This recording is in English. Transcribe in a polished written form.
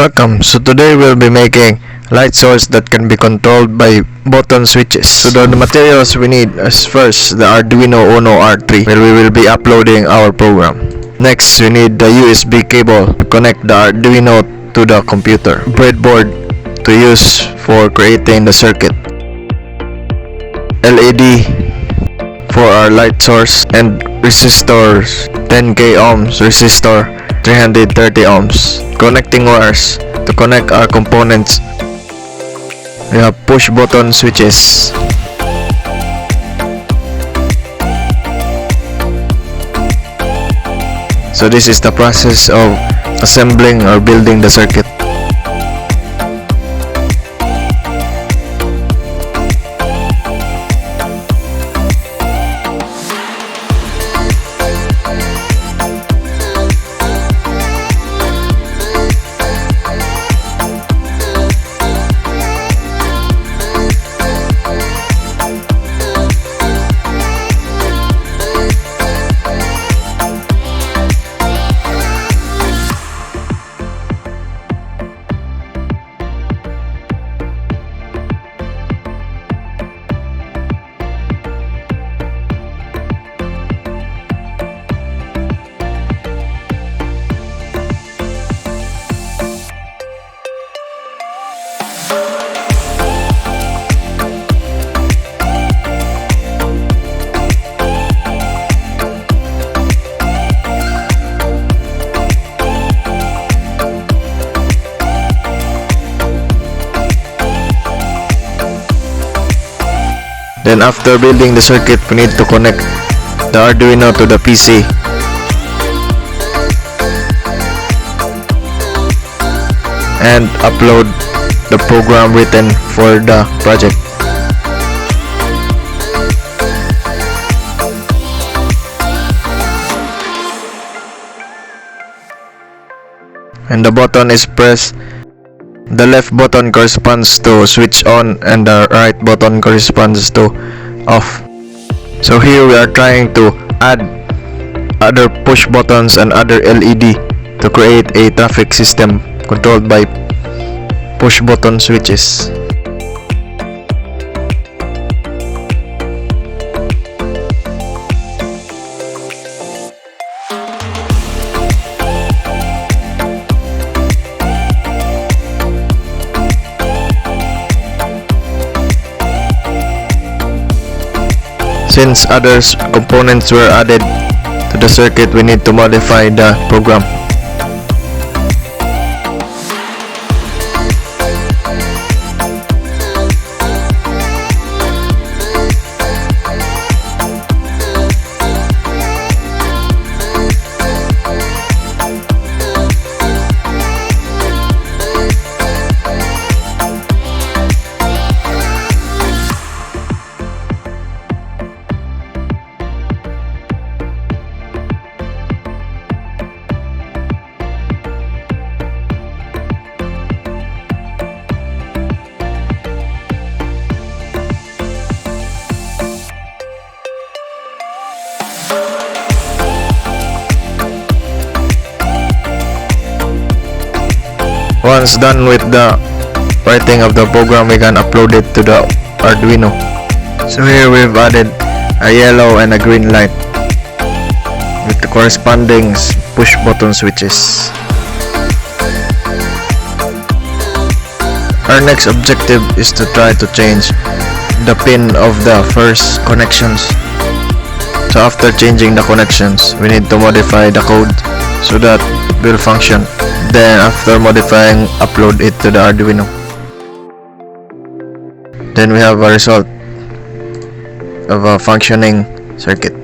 Welcome. So today we'll be making light source that can be controlled by button switches. So the materials we need is first the Arduino Uno R3 where we will be uploading our program. Next we need the USB cable to connect the Arduino to the computer. Breadboard to use for creating the circuit. LED for our light source and resistors, 10k ohms resistor, 330 ohms. Connecting wires to connect our components. We have push button switches. So this is the process of assembling or building the circuit. Then after building the circuit, we need to connect the Arduino to the PC. And upload the program written for the project. And the button is pressed. The left button corresponds to switch on and the right button corresponds to off. So here we are trying to add other push buttons and other LED to create a traffic system controlled by push button switches. Since other components were added to the circuit, we need to modify the program. Once done with the writing of the program, we can upload it to the Arduino. So here we've added a yellow and a green light with the corresponding push button switches. Our next objective is to try to change the pin of the first connections. So after changing the connections, we need to modify the code so that it will function. Then after modifying, upload it to the Arduino. Then we have a result of a functioning circuit.